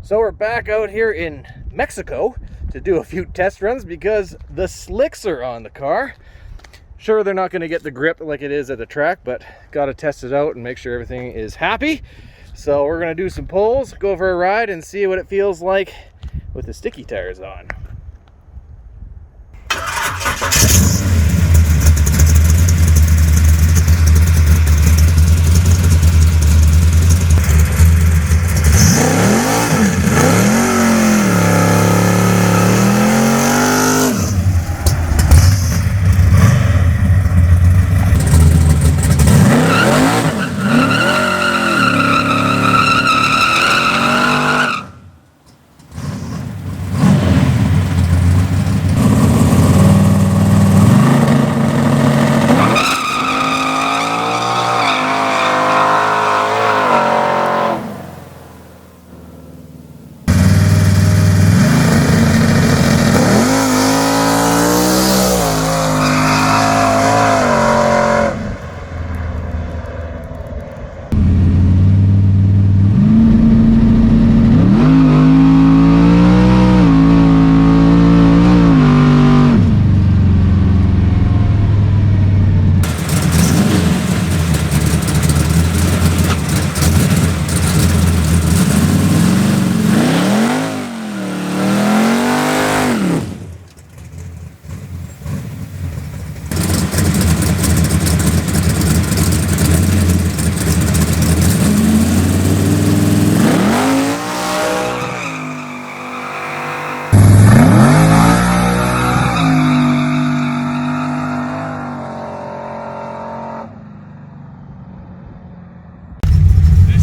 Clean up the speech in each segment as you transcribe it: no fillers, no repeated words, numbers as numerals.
So we're back out here in Mexico to do a few test runs because the slicks are on the car. Sure, they're not going to get the grip like it is at the track, but got to test it out and make sure everything is happy. So we're going to do some pulls, go for a ride, and see what it feels like with the sticky tires on.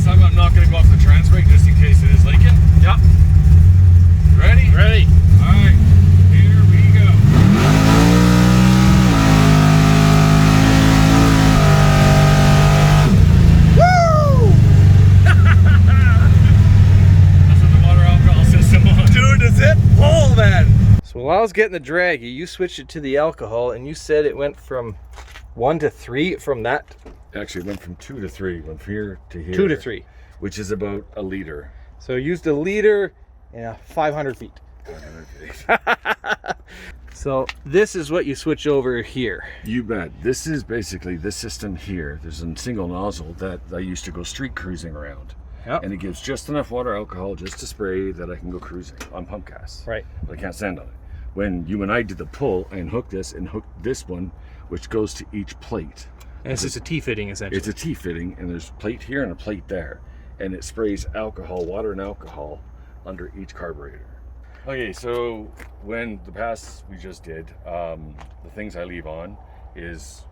I'm not going to go off the trans brake just in case it is leaking. Yep. Ready? Ready. All right, here we go. Woo! That's what the water alcohol system on. Dude, does it pull, man? So while I was getting the draggy, you switched it to the alcohol, and you said it went from 1 to 3 from that. Actually, it went from 2 to 3, went from here to here. 2 to 3. Which is about a liter. So you used a liter and 500 feet. 500 feet. So this is what you switch over here. You bet. This is basically this system here. There's a single nozzle that I used to go street cruising around. Yep. And it gives just enough water alcohol just to spray that I can go cruising on pump gas. Right. But I can't stand on it. When you and I did the pull, I unhooked this and hooked this one, which goes to each plate. And it's just a T-fitting, essentially. It's a T-fitting, and there's a plate here and a plate there. And it sprays alcohol, water and alcohol under each carburetor. Okay, so when the pass we just did, the things I leave on is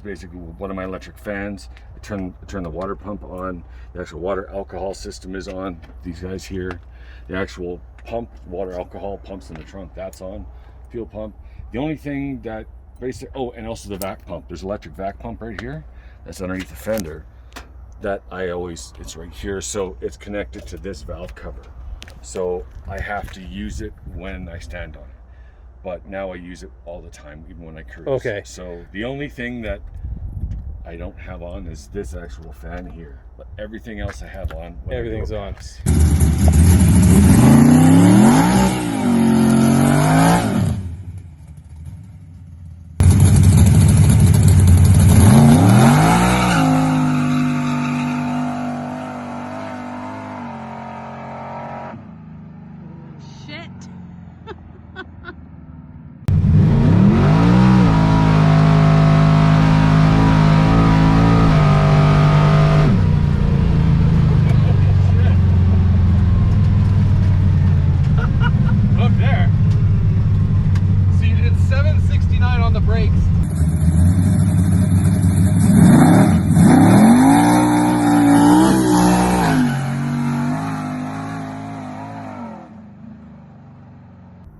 basically one of my electric fans. I turn the water pump on. The actual water alcohol system is on. These guys here. The actual pump, water alcohol pumps in the trunk, that's on. Fuel pump. The only thing that and also the vac pump. There's an electric vac pump right here. That's underneath the fender. That it's right here, so it's connected to this valve cover. So I have to use it when I stand on it. But now I use it all the time, even when I cruise. Okay. So the only thing that I don't have on is this actual fan here. But everything else I have on. Everything's on.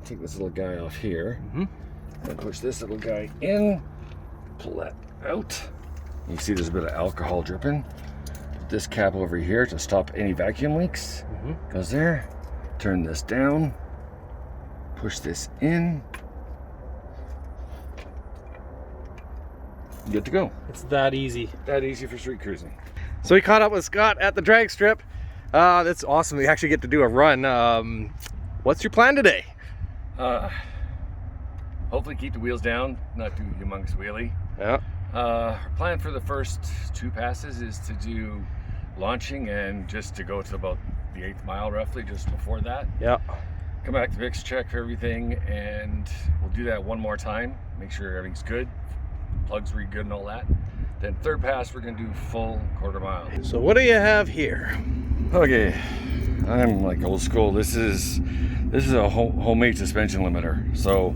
Take this little guy off here, and push this little guy in, pull that out. You see there's a bit of alcohol dripping. Put this cap over here to stop any vacuum leaks. Goes there. Turn this down, push this in. Good to go. It's that easy. That easy for street cruising. So we caught up with Scott at the drag strip. That's awesome. We actually get to do a run. What's your plan today? Hopefully keep the wheels down, not do a humongous wheelie. Yeah. Our plan for the first 2 passes is to do launching and just to go to about the 8th mile roughly, just before that. Yeah. Come back to Vix, check for everything, and we'll do that one more time. Make sure everything's good, plugs read good and all that. Then 3rd pass, we're gonna do full 1/4 mile. So what do you have here? Okay, I'm like old school. This is a homemade suspension limiter. So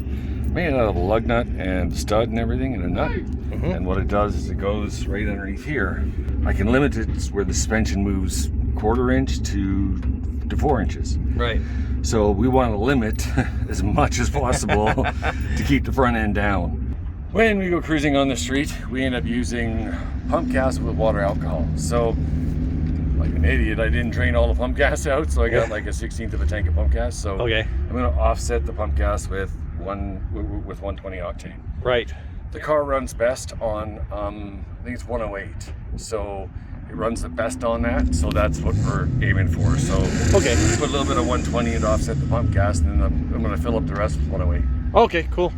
made out of a lug nut and stud and everything and a nut. And what it does is it goes right underneath here. I can limit it where the suspension moves 1/4 inch to 4 inches. Right. So we want to limit as much as possible to keep the front end down. When we go cruising on the street, we end up using pump gas with water alcohol. So, like an idiot, I didn't drain all the pump gas out, so I got like a 1/16 of a tank of pump gas. So Okay. I'm going to offset the pump gas with 120 octane. Right. The car runs best on, I think it's 108. So it runs the best on that. So that's what we're aiming for. So Okay. put a little bit of 120 to offset the pump gas, and then I'm going to fill up the rest with 108. Okay, cool.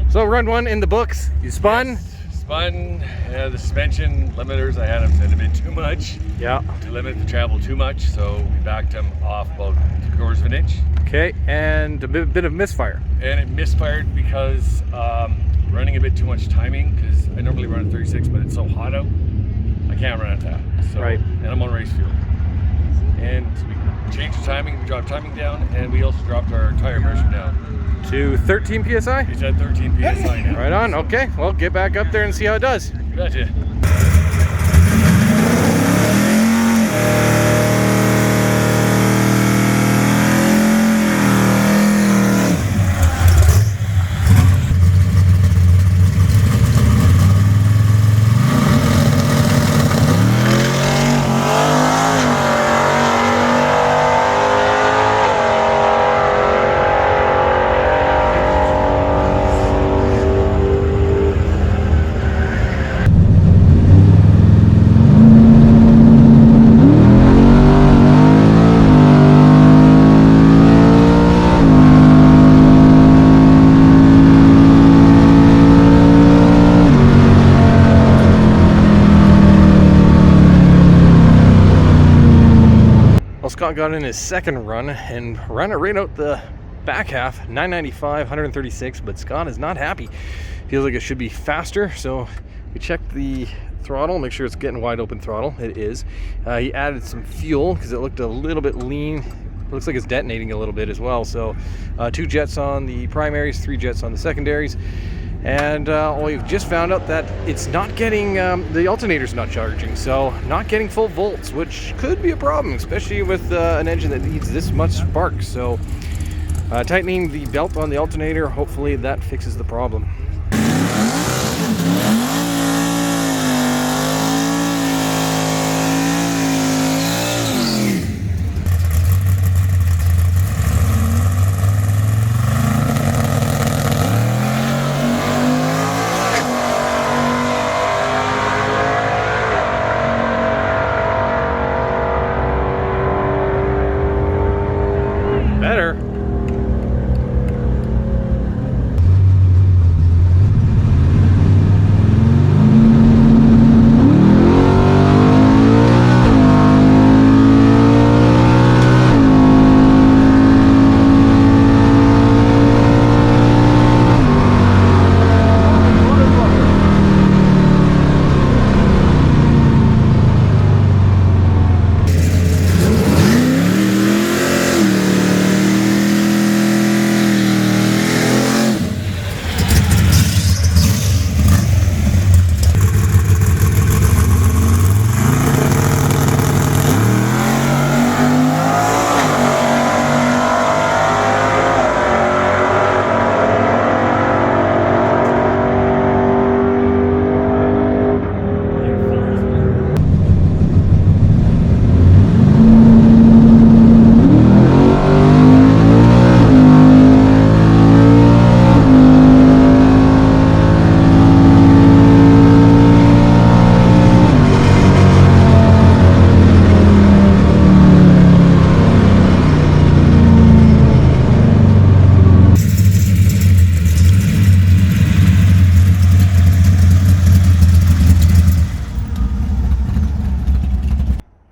So run 1 in the books. You spun? Yes, spun. The suspension limiters, I had them set a bit too much. Yeah. To limit the travel too much, so we backed them off about 3/4 of an inch. Okay, and a bit of misfire. And it misfired because running a bit too much timing, because I normally run at 36, but it's so hot out, I can't run at that. So, Right. And I'm on race fuel. And we changed the timing, we dropped timing down, and we also dropped our tire pressure down. To 13 PSI? It's at 13 PSI now. Right on, okay. Well, get back up there and see how it does. Gotcha. Scott got in his 2nd run and ran it right out the back half, 995, 136, but Scott is not happy. Feels like it should be faster, so we checked the throttle, make sure it's getting wide open throttle. It is. He added some fuel because it looked a little bit lean. It looks like it's detonating a little bit as well. So 2 jets on the primaries, 3 jets on the secondaries. And we've just found out that it's not getting, the alternator's not charging, so not getting full volts, which could be a problem, especially with an engine that needs this much spark. So tightening the belt on the alternator, hopefully that fixes the problem. Better.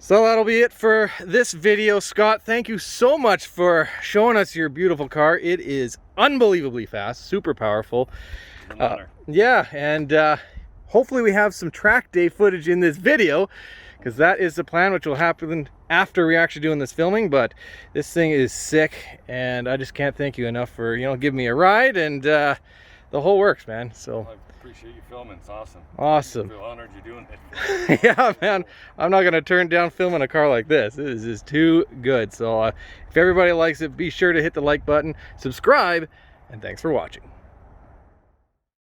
So that'll be it for this video. Scott, thank you so much for showing us your beautiful car. It is unbelievably fast, super powerful. Yeah, and hopefully we have some track day footage in this video, because that is the plan, which will happen after we're actually doing this filming. But this thing is sick, and I just can't thank you enough for, you know, giving me a ride and the whole works, man. So I appreciate you filming. It's awesome. Awesome. I feel honored you're doing it. Yeah, man, I'm not gonna turn down filming a car like this. This is too good. So if everybody likes it, be sure to hit the like button, subscribe, and thanks for watching.